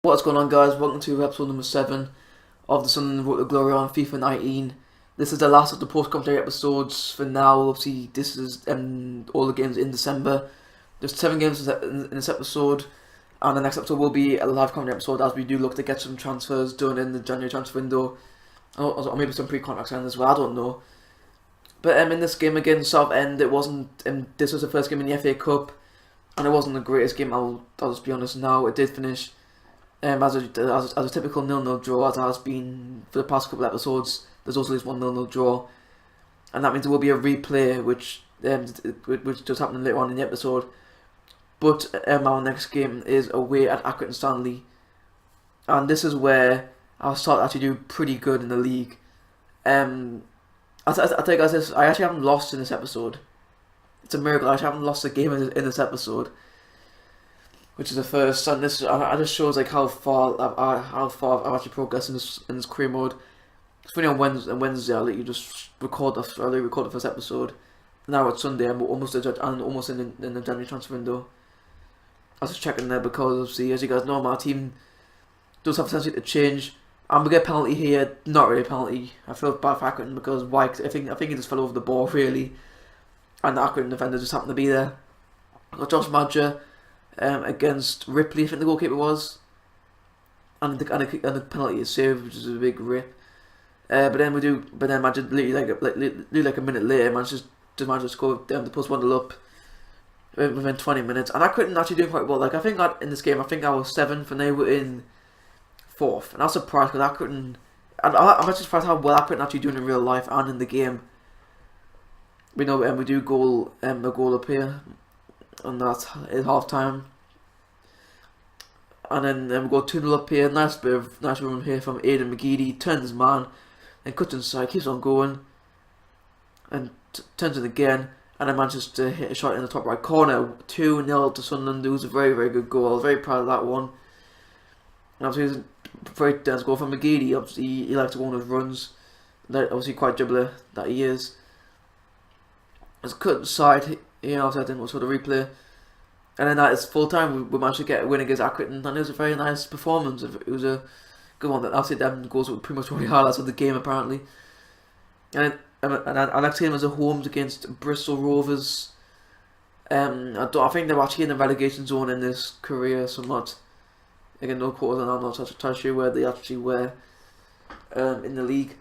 What's going on, guys? Welcome to episode number 7 of the Sunderland Road to Glory on FIFA 19. This is the last of the post-commentary episodes for now. Obviously, this is all the games in December. There's 7 games in this episode, and the next episode will be a live commentary episode as we do look to get some transfers done in the January transfer window, or maybe some pre-contract signs as well. I don't know. But in this game against Southend, it wasn't. This was the first game in the FA Cup, and it wasn't the greatest game. I'll just be honest. Now it did finish. As a typical 0-0 draw, as it has been for the past couple of episodes. There's also this 1-0 draw, and that means there will be a replay, which just happened later on in the episode. But our next game is away at Accrington Stanley, and this is where I'll start to actually do pretty good in the league. I tell you guys this: I actually haven't lost in this episode. It's a miracle. I actually haven't lost a game in this episode, which is the first, and this just shows like how far I've actually progressed in this career mode. It's funny, on Wednesday I'll let you just record the first episode. Now it's Sunday, I'm almost in the January transfer window. I was just checking there because obviously, as you guys know, my team does have potential to change. I'm gonna get a penalty here. Not really a penalty. I feel bad for Accrington because White, I think he just fell over the ball really, and the Accrington defender just happened to be there. I got Josh Madger against Ripley, I think the goalkeeper was, and the penalty is saved, which is a big rip. But then Madger literally like a minute later, managed to score to post 1-0 up within 20 minutes, and Accrington actually doing quite well. Like I think in this game, I think I was 7th and they were in 4th, and I was surprised because Accrington. I'm actually surprised how well Accrington actually doing in real life and in the game. We know, we do a goal up here, and that's at half time. And then we go 2-0 up here. Nice run here from Aidan McGeady. Turns his man and cuts inside, keeps on going, and turns it again. And then manages to hit a shot in the top right corner. 2-0 to Sunderland. It was a very, very good goal. I was very proud of that one. And obviously, it was a very dense goal from McGeady. Obviously, he likes to go on his runs. Obviously, quite dribbler that he is. It's cut inside. Obviously I didn't watch for the replay. And then at full time, we managed to get a win against Accrington, and it was a very nice performance. It was a good one. Obviously, them goals were pretty much one of the highlights of the game, apparently. And our next game was a homes against Bristol Rovers. I think they're actually in the relegation zone in this career, so I'm not, again, no quarters, and I'm not entirely sure where they actually were in the league.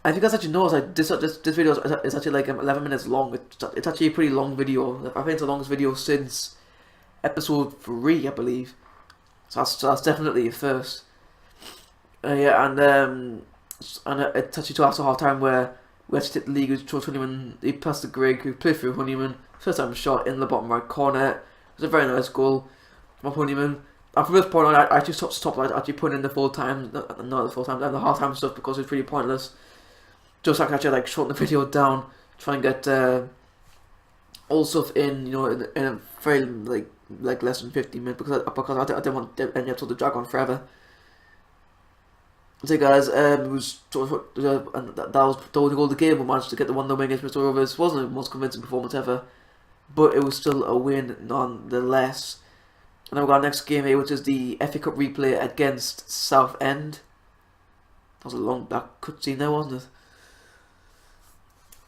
And if you guys actually know, like this video is actually like 11 minutes long. It's actually a pretty long video. I think it's the longest video since episode 3, I believe. So that's definitely a first. Yeah, and it's actually till after half time where we actually hit the league with George Honeyman. He passed to Greg, who played through Honeyman. First time shot in the bottom right corner. It was a very nice goal from Honeyman. And from this point on, I actually stopped actually putting in the full time, not the full time, and the half time stuff because it's pretty pointless. Just so I can actually shorten the video down, try and get all stuff in, in a very less than 15 minutes because I didn't want any episode to drag on forever. So guys, it was and that was the only goal of the game. We managed to get the 1-0 win against Bristol Rovers. It wasn't the most convincing performance ever, but it was still a win nonetheless. And then we got our next game here, which is the FA Cup replay against Southend. That was a long back cutscene there, wasn't it?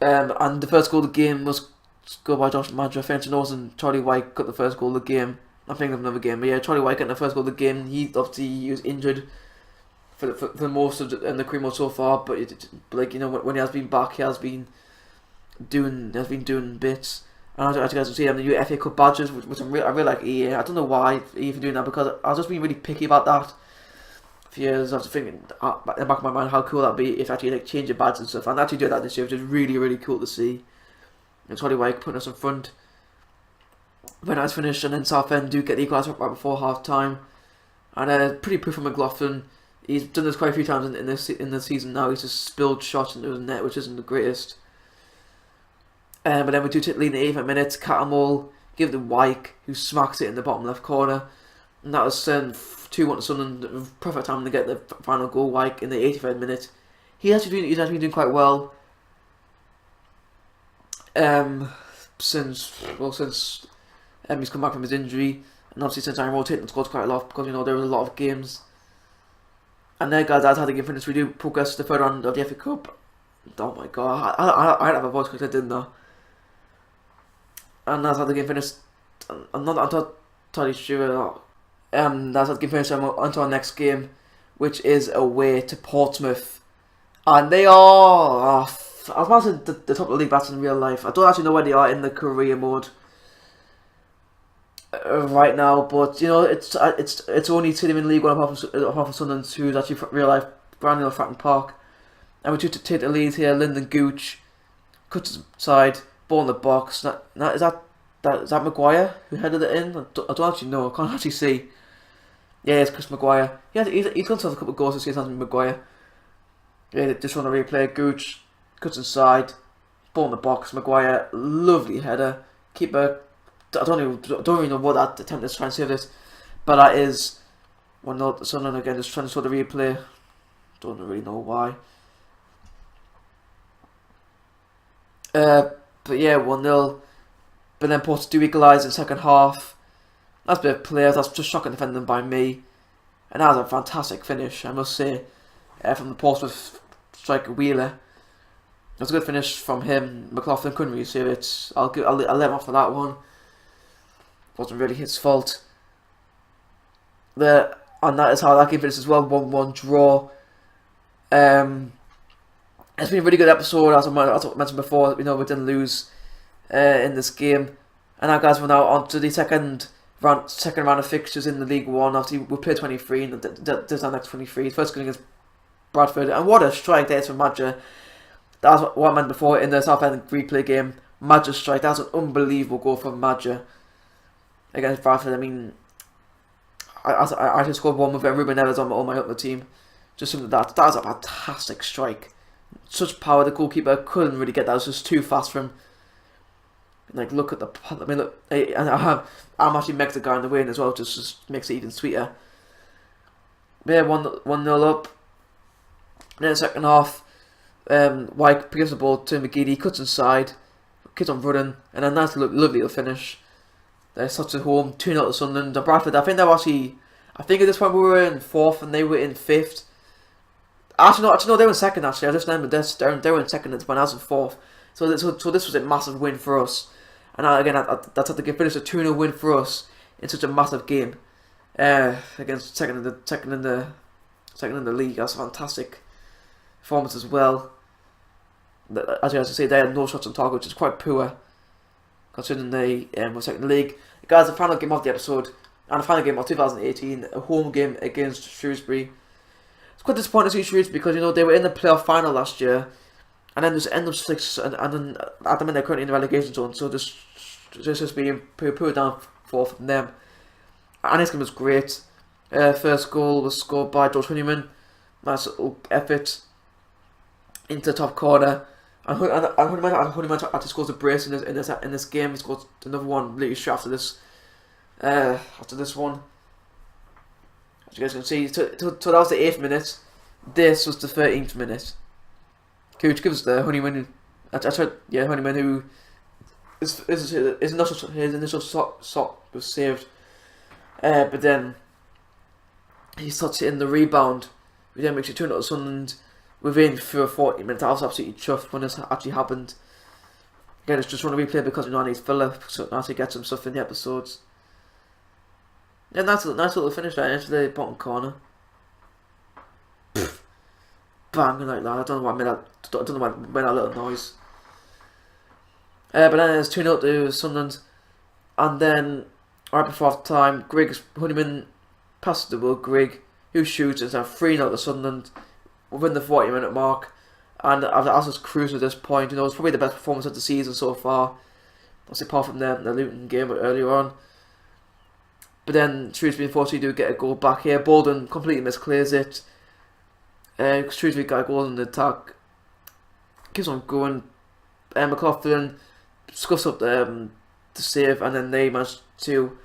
And the first goal of the game was scored by Josh Madger. And Charlie White got the first goal of the game. I'm thinking of another game, but yeah, Charlie White getting the first goal of the game. He was injured for most of the career mode so far, but when he has been back, he has been doing bits. And as you guys can see, the new FA Cup badges, which I really like EA. I don't know why EA for doing that because I've just been really picky about that. For years, I was thinking in the back of my mind how cool that'd be if actually change the badges and stuff. And actually do that this year, which is really, really cool to see. And Charlie White putting us in front. Very nice finish, and then Southend do get the equaliser right before half time. And pretty proof from McLaughlin. He's done this quite a few times in this season now. He's just spilled shots into the net, which isn't the greatest. But then we do take the lead in the 8th minute. Catamol give the White, who smacks it in the bottom left corner. And that was 2-1 to Sunderland. Perfect time to get the final goal. White in the 85th minute. He's actually doing quite well. Since he's come back from his injury. And obviously since I'm rotating the squads quite a lot because, you know, there was a lot of games. And then, guys, that's how the game finished. We do progress to the third round of the FA Cup. Oh my god, I have a voice because I didn't know. And that's how the game finished. I'm not totally sure. That's how the game finished. I'm on to our next game, which is away to Portsmouth. And they are... I was about to say the top of the league batters in real life. I don't actually know where they are in the career mode right now, but you know it's only team in League One apart from Sunderland, who's actually real life brand new Fratton Park. And we to take the lead here. Lyndon Gooch cuts side, ball in the box. Now is that Maguire who headed it in? I don't actually know. I can't actually see. Yeah, it's Chris Maguire. Yeah, he's got himself a couple of goals this year. Anthony Maguire. Yeah, just on the replay. Gooch cuts inside, ball in the box. Maguire, lovely header. Keeper. I don't even know what that attempt is to try and save this, but that is 1-0 to Sunderland again. Just trying to show the replay. Don't really know why. But yeah, 1-0. But then Porto do equalise in the second half. That's a bit of play. That's just shocking defending by me, and that was a fantastic finish, I must say, from the Portsmouth striker Wheeler. It was a good finish from him. McLaughlin couldn't really save it. I'll let him off for that one. Wasn't really his fault. And that is how that game finished as well. 1-1 draw. It's been a really good episode, as I mentioned before. You know, we didn't lose in this game. And now, guys, we're now on to the second round of fixtures in the League One. Obviously, we played 23, and this is our next 23. First game against Bradford, and what a strike there is from Madger. That's what I meant before in the Southend replay game. Madger's strike. That's an unbelievable goal from Madger against Bradford. I mean, I just scored one with Ruben Neves on my other team. Just something that was a fantastic strike. Such power. The goalkeeper couldn't really get that. It was just too fast for him. Like, look at the... I mean, look... And I'm actually Meg's the guy in the win as well. Just makes it even sweeter. Yeah, 1-0 up. And then the second half, White gives the ball to McGeady. Cuts inside. Keeps on running. And a nice, lovely little finish. They're such a home. 2-0 to Sunderland. And Bradford, I think they were actually... I think at this point we were in 4th and they were in 5th. Actually, no, they were in 2nd, actually. I just remembered this. They were in 2nd at this point. I was in 4th. So this was a massive win for us. And again, that's how they finished a 2-0 win for us in such a massive game. Against second in the league. That's a fantastic performance as well. As I say, they had no shots on target, which is quite poor, considering they were second in the league. Guys, the final game of the episode, and the final game of 2018, a home game against Shrewsbury. It's quite disappointing to see Shrewsbury because, you know, they were in the playoff final last year, and then just end up 6th, and then at the minute they're currently in the relegation zone, so just being put down 4th from them. And this game was great. First goal was scored by George Honeyman. Nice little effort into the top corner. And Honeyman actually scores a brace in this game. He scores another one literally straight after this. After this one, as you guys can see, so that was the 8th minute. This was the 13th minute. Which gives the Honeyman. Honeyman, who his initial shot was saved, but then he starts hitting the rebound. We then makes it 2-0 to Sunderland within 40 minutes. I was absolutely chuffed when this actually happened. Again, it's just want to replay because, you know, I need filler, so I have to get some stuff in the episodes. Yeah, nice little finish right into the bottom corner. Bang, like that. I don't know why I made that little noise. But then it's 2-0 to Sunderland, and then right before half time, Honeyman passes the ball. Grigg, who shoots, it's now 3-0 to Sunderland within the 40-minute mark. And I was just cruising at this point. You know, it's probably the best performance of the season so far. Obviously, apart from the Luton game earlier on. But then Shrewsbury unfortunately do get a goal back here. Bolden completely misclears it. Shrewsbury got a goal in the attack. Keeps on going. McLaughlin scuffs up the save, and then they managed to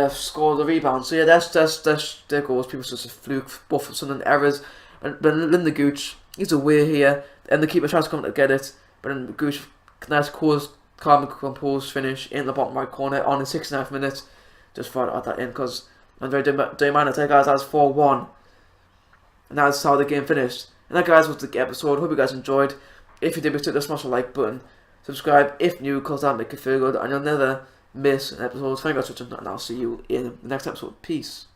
score the rebound. So yeah, that's their goals. People just a fluke, both of Sunderland errors. And then Lyndon Gooch, he's away here, and the keeper tries to come to get it, but then Gooch, nice calm and composed finish in the bottom right corner on the 69th minute just thought I'd add that in because I'm very demanding. Guys, that's 4-1. And that's how the game finished. And that, guys, was the episode. Hope you guys enjoyed. If you did, be sure to smash the like button. Subscribe if new, because that'll make you feel good. And you'll never miss an episode. Thank you guys for watching, and I'll see you in the next episode. Peace.